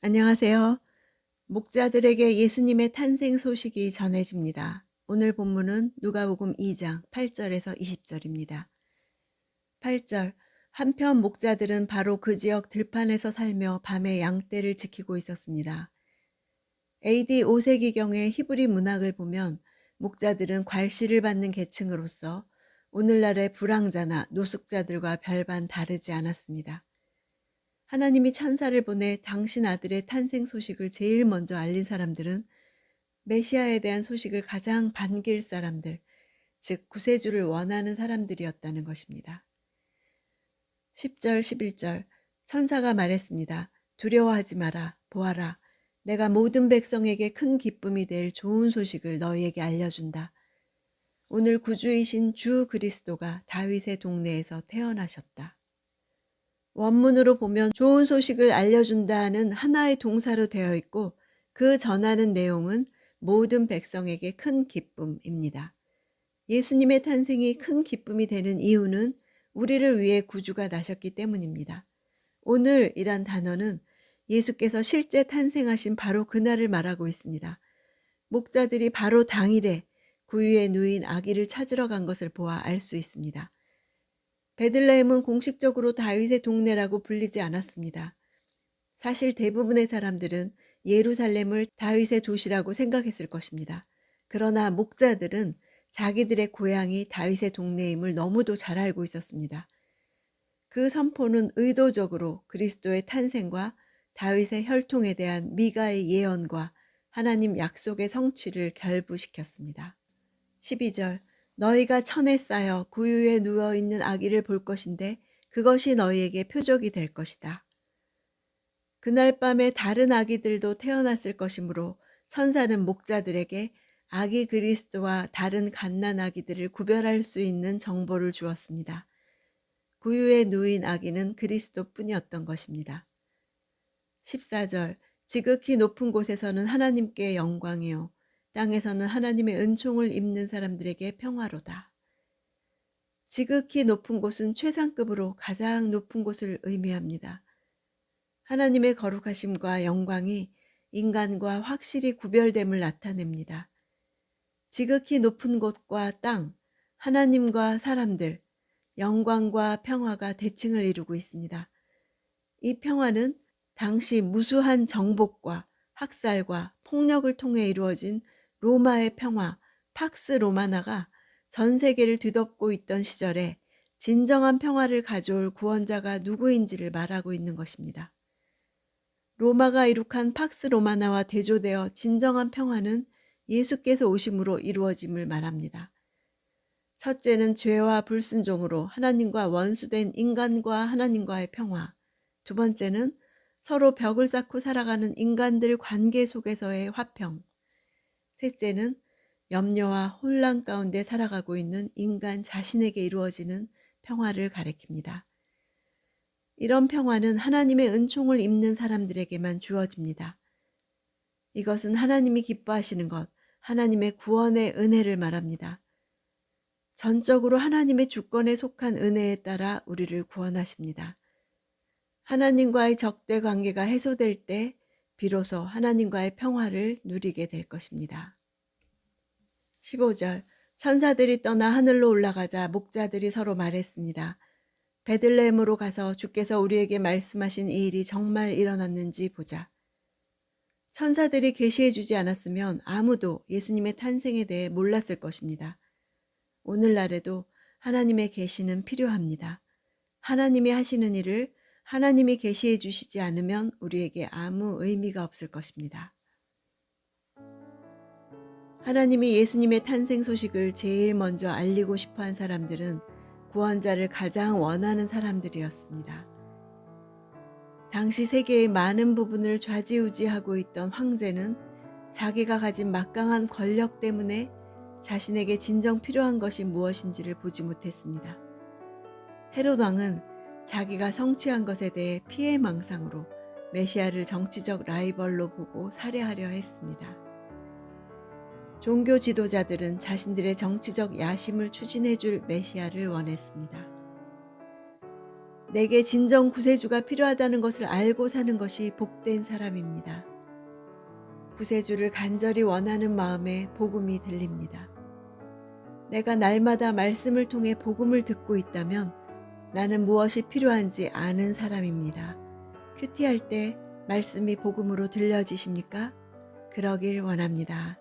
안녕하세요. 목자들에게 예수님의 탄생 소식이 전해집니다. 오늘 본문은 누가복음 2장 8절에서 20절입니다. 8절. 한편 목자들은 바로 그 지역 들판에서 살며 밤에 양떼를 지키고 있었습니다. AD 5세기경의 히브리 문학을 보면 목자들은 괄시를 받는 계층으로서 오늘날의 불황자나 노숙자들과 별반 다르지 않았습니다. 하나님이 천사를 보내 당신 아들의 탄생 소식을 제일 먼저 알린 사람들은 메시아에 대한 소식을 가장 반길 사람들, 즉 구세주를 원하는 사람들이었다는 것입니다. 10절, 11절 천사가 말했습니다. 두려워하지 마라. 보아라. 내가 모든 백성에게 큰 기쁨이 될 좋은 소식을 너희에게 알려준다. 오늘 구주이신 주 그리스도가 다윗의 동네에서 태어나셨다. 원문으로 보면 좋은 소식을 알려준다는 하나의 동사로 되어 있고 그 전하는 내용은 모든 백성에게 큰 기쁨입니다. 예수님의 탄생이 큰 기쁨이 되는 이유는 우리를 위해 구주가 나셨기 때문입니다. 오늘이란 단어는 예수께서 실제 탄생하신 바로 그날을 말하고 있습니다. 목자들이 바로 당일에 구유에 누인 아기를 찾으러 간 것을 보아 알 수 있습니다. 베들레헴은 공식적으로 다윗의 동네라고 불리지 않았습니다. 사실 대부분의 사람들은 예루살렘을 다윗의 도시라고 생각했을 것입니다. 그러나 목자들은 자기들의 고향이 다윗의 동네임을 너무도 잘 알고 있었습니다. 그 선포는 의도적으로 그리스도의 탄생과 다윗의 혈통에 대한 미가의 예언과 하나님 약속의 성취를 결부시켰습니다. 12절. 너희가 천에 쌓여 구유에 누워있는 아기를 볼 것인데 그것이 너희에게 표적이 될 것이다. 그날 밤에 다른 아기들도 태어났을 것이므로 천사는 목자들에게 아기 그리스도와 다른 갓난 아기들을 구별할 수 있는 정보를 주었습니다. 구유에 누인 아기는 그리스도뿐이었던 것입니다. 14절. 지극히 높은 곳에서는 하나님께 영광이요 땅에서는 하나님의 은총을 입는 사람들에게 평화로다. 지극히 높은 곳은 최상급으로 가장 높은 곳을 의미합니다. 하나님의 거룩하심과 영광이 인간과 확실히 구별됨을 나타냅니다. 지극히 높은 곳과 땅, 하나님과 사람들, 영광과 평화가 대칭을 이루고 있습니다. 이 평화는 당시 무수한 정복과 학살과 폭력을 통해 이루어진 로마의 평화, 팍스 로마나가 전 세계를 뒤덮고 있던 시절에 진정한 평화를 가져올 구원자가 누구인지를 말하고 있는 것입니다. 로마가 이룩한 팍스 로마나와 대조되어 진정한 평화는 예수께서 오심으로 이루어짐을 말합니다. 첫째는 죄와 불순종으로 하나님과 원수된 인간과 하나님과의 평화. 두 번째는 서로 벽을 쌓고 살아가는 인간들 관계 속에서의 화평. 셋째는 염려와 혼란 가운데 살아가고 있는 인간 자신에게 이루어지는 평화를 가리킵니다. 이런 평화는 하나님의 은총을 입는 사람들에게만 주어집니다. 이것은 하나님이 기뻐하시는 것, 하나님의 구원의 은혜를 말합니다. 전적으로 하나님의 주권에 속한 은혜에 따라 우리를 구원하십니다. 하나님과의 적대 관계가 해소될 때 비로소 하나님과의 평화를 누리게 될 것입니다. 15절. 천사들이 떠나 하늘로 올라가자 목자들이 서로 말했습니다. 베들레헴으로 가서 주께서 우리에게 말씀하신 이 일이 정말 일어났는지 보자. 천사들이 계시해 주지 않았으면 아무도 예수님의 탄생에 대해 몰랐을 것입니다. 오늘날에도 하나님의 계시는 필요합니다. 하나님이 하시는 일을 하나님이 계시해 주시지 않으면 우리에게 아무 의미가 없을 것입니다. 하나님이 예수님의 탄생 소식을 제일 먼저 알리고 싶어 한 사람들은 구원자를 가장 원하는 사람들이었습니다. 당시 세계의 많은 부분을 좌지우지하고 있던 황제는 자기가 가진 막강한 권력 때문에 자신에게 진정 필요한 것이 무엇인지를 보지 못했습니다. 헤롯 왕은 자기가 성취한 것에 대해 피해망상으로 메시아를 정치적 라이벌로 보고 살해하려 했습니다. 종교 지도자들은 자신들의 정치적 야심을 추진해줄 메시아를 원했습니다. 내게 진정 구세주가 필요하다는 것을 알고 사는 것이 복된 사람입니다. 구세주를 간절히 원하는 마음에 복음이 들립니다. 내가 날마다 말씀을 통해 복음을 듣고 있다면 나는 무엇이 필요한지 아는 사람입니다. 큐티할 때 말씀이 복음으로 들려지십니까? 그러길 원합니다.